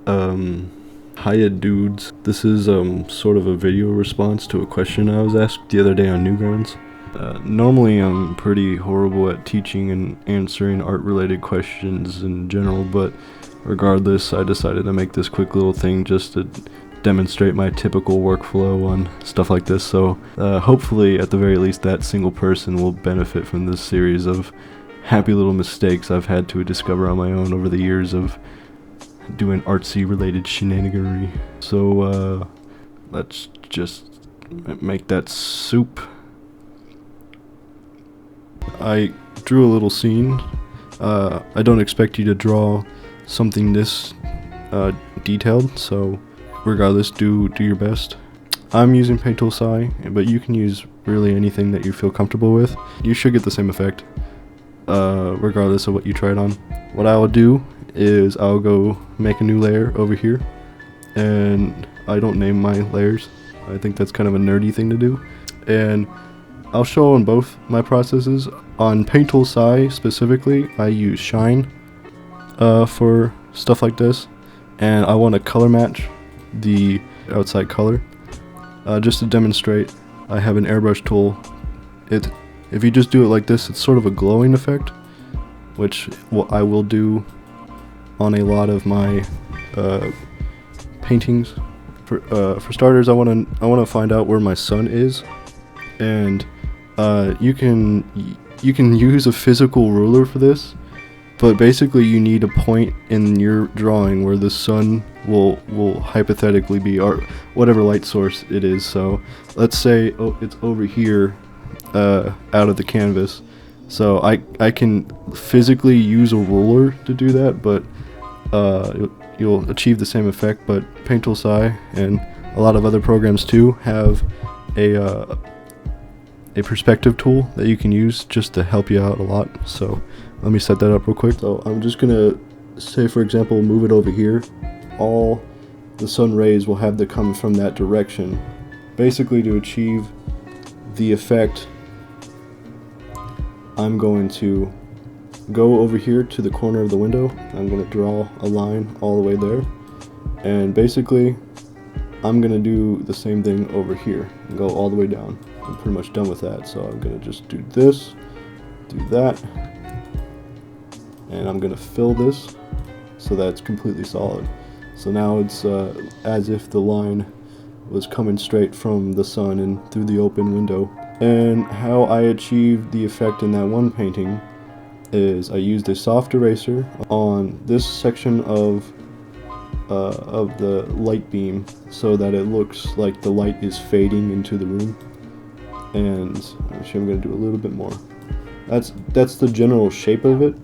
Hiya dudes. This is sort of a video response to a question I was asked the other day on Newgrounds. Normally I'm pretty horrible at teaching and answering art-related questions in general, but regardless, I decided to make this quick little thing just to demonstrate my typical workflow on stuff like this, so hopefully at the very least that single person will benefit from this series of happy little mistakes I've had to discover on my own over the years of doing artsy related shenaniganery. So let's just make that soup. I drew a little scene. I don't expect you to draw something this detailed, so regardless, do your best. I'm using Paint Tool Sai, but you can use really anything that you feel comfortable with. You should get the same effect, regardless of what you try it on. What I will do is I'll go make a new layer over here, and I don't name my layers. I think that's kind of a nerdy thing to do, and I'll show on both my processes. On Paint Tool Sai specifically, I use Shine for stuff like this, and I want to color match the outside color. Just to demonstrate, I have an airbrush tool. If you just do it like this, it's sort of a glowing effect, which I will do on a lot of my paintings. For starters, I want to find out where my sun is, and you can use a physical ruler for this, but basically you need a point in your drawing where the sun will hypothetically be, or whatever light source it is. So let's say it's over here out of the canvas, so I can physically use a ruler to do that, but you'll achieve the same effect. But Paint Tool Sai and a lot of other programs too have a perspective tool that you can use just to help you out a lot. So let me set that up real quick. So I'm just gonna say, for example, move it over here. All the sun rays will have to come from that direction, basically to achieve the effect. I'm going to go over here to the corner of the window. I'm going to draw a line all the way there, and basically I'm going to do the same thing over here and go all the way down. I'm pretty much done with that, so I'm going to just do this, do that, and I'm going to fill this so that it's completely solid. So now it's as if the line was coming straight from the sun and through the open window. And how I achieved the effect in that one painting is I used a soft eraser on this section of the light beam so that it looks like the light is fading into the room. And actually I'm going to do a little bit more. That's the general shape of it.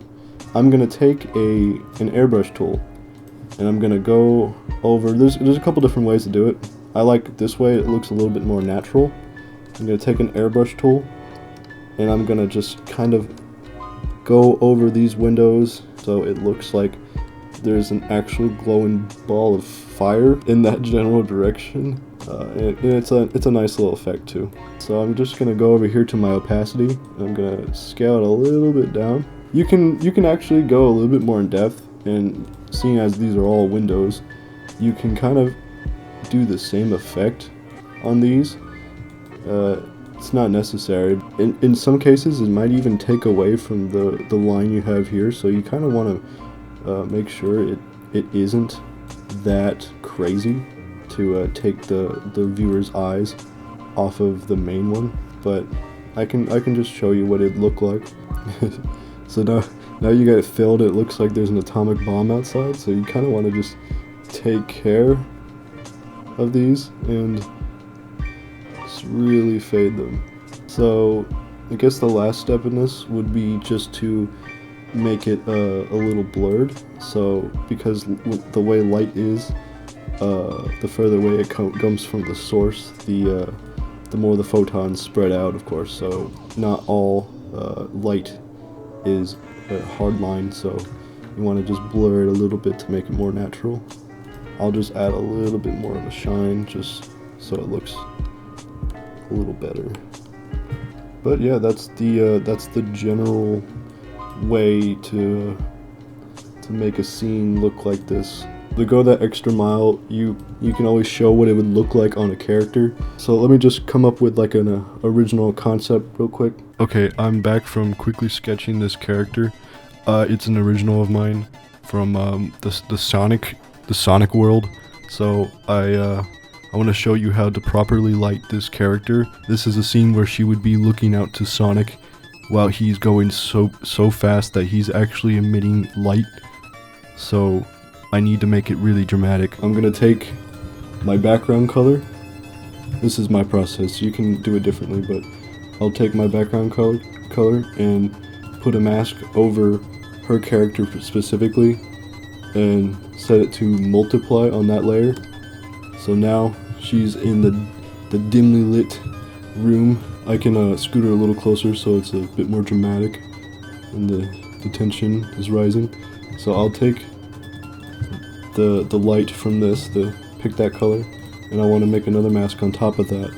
I'm going to take an airbrush tool, and I'm going to go over, there's a couple different ways to do it. I like it this way, it looks a little bit more natural. I'm going to take an airbrush tool, and I'm going to just kind of go over these windows so it looks like there's an actual glowing ball of fire in that general direction. And it's a nice little effect too. So I'm just going to go over here to my opacity. I'm going to scale it a little bit down. You can actually go a little bit more in depth, and seeing as these are all windows, you can kind of do the same effect on these. It's not necessary. In some cases, it might even take away from the line you have here, so you kind of want to make sure it isn't that crazy to take the viewer's eyes off of the main one. But I can just show you what it looked like. So now you got it filled. It looks like there's an atomic bomb outside, so you kind of want to just take care of these and just really fade them. So I guess the last step in this would be just to make it a little blurred. So because the way light is, the further away it comes from the source, the more the photons spread out, of course. So not all light is a hard line, so you want to just blur it a little bit to make it more natural. I'll just add a little bit more of a shine just so it looks a little better. But yeah, that's the general way to make a scene look like this to go that extra mile, you can always show what it would look like on a character. So let me just come up with like an original concept real quick. Okay, I'm back from quickly sketching this character. It's an original of mine from the Sonic world. So I want to show you how to properly light this character. This is a scene where she would be looking out to Sonic while he's going so fast that he's actually emitting light. So I need to make it really dramatic. I'm gonna take my background color. This is my process. You can do it differently, but I'll take my background color and put a mask over her character specifically and set it to multiply on that layer. So now she's in the dimly lit room. I can scoot her a little closer so it's a bit more dramatic and the tension is rising. So I'll take the light from this, pick that color, and I want to make another mask on top of that.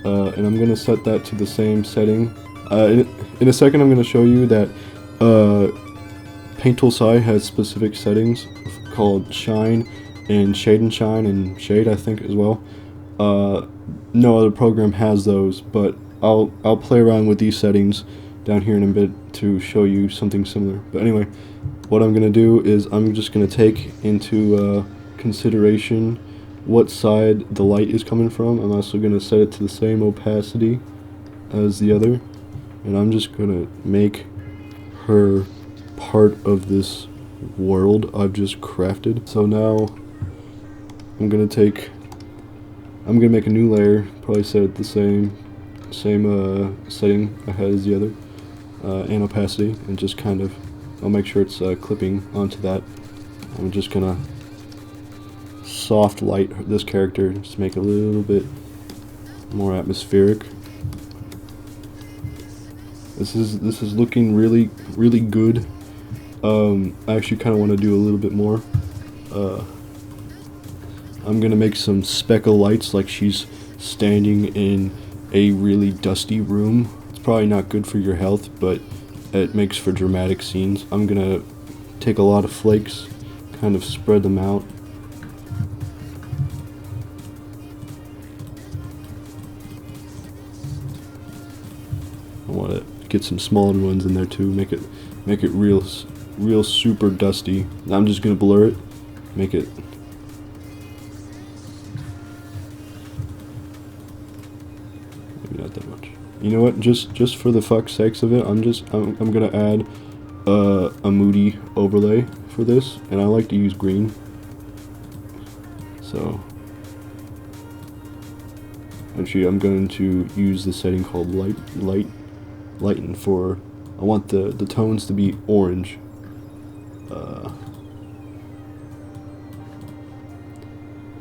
And I'm going to set that to the same setting. In a second I'm going to show you that Paint Tool Sai has specific settings called Shine and Shade and Shine and Shade, I think, as well. No other program has those, but I'll play around with these settings down here in a bit to show you something similar. But anyway, what I'm going to do is I'm just going to take into consideration what side the light is coming from. I'm also going to set it to the same opacity as the other, and I'm just going to make her part of this world I've just crafted. So now I'm going to make a new layer, probably set it the same setting I had as the other, and opacity, and just kind of, I'll make sure it's clipping onto that. I'm just gonna soft light this character, just make it a little bit more atmospheric. This is looking really good. I actually kind of want to do a little bit more. I'm gonna make some speckle lights, like she's standing in a really dusty room. It's probably not good for your health, but it makes for dramatic scenes. I'm gonna take a lot of flakes, kind of spread them out. I want to get some smaller ones in there too. Make it real super dusty. I'm just gonna blur it, make it. Maybe not that much. You know what? Just for the fuck's sakes of it, I'm gonna add a moody overlay for this, and I like to use green. So actually, I'm going to use the setting called lighten for. I want the tones to be orange.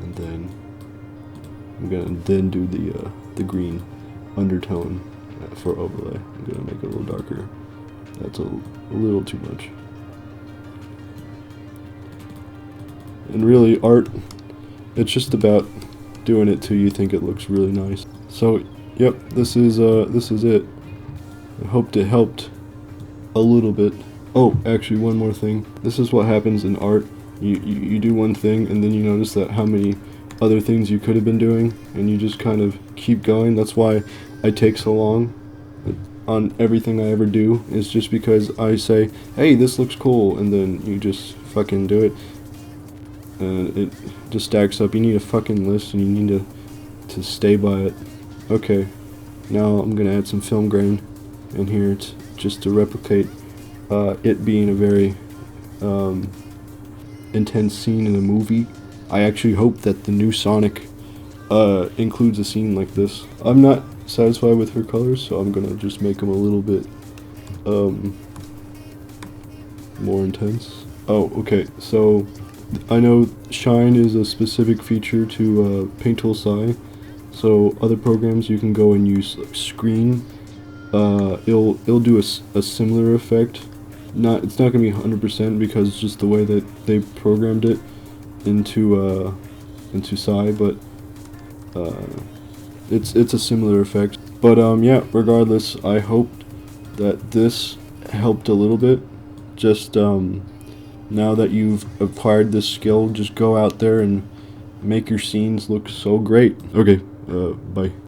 And then I'm gonna then do the green undertone for overlay. I'm gonna make it a little darker. That's a little too much. And really, art, it's just about doing it till you think it looks really nice. So, yep, this is it. I hoped it helped a little bit. Oh, actually, one more thing. This is what happens in art. You do one thing, and then you notice that how many other things you could have been doing, and you just kind of keep going. That's why I take so long on everything I ever do, is just because I say, hey, this looks cool, and then you just fucking do it, and it just stacks up. You need a fucking list, and you need to stay by it. Okay, now I'm gonna add some film grain in here just to replicate it being a very intense scene in a movie. I actually hope that the new Sonic includes a scene like this. I'm not satisfied with her colors, so I'm gonna just make them a little bit more intense. Oh, okay, so I know Shine is a specific feature to Paint Tool Sai, so other programs you can go and use like Screen. It'll do a similar effect. It's not gonna be 100% because it's just the way that they programmed it into Sai, but it's a similar effect. But yeah, regardless, I hope that this helped a little bit. Just Now that you've acquired this skill, just go out there and make your scenes look so great. Okay, bye.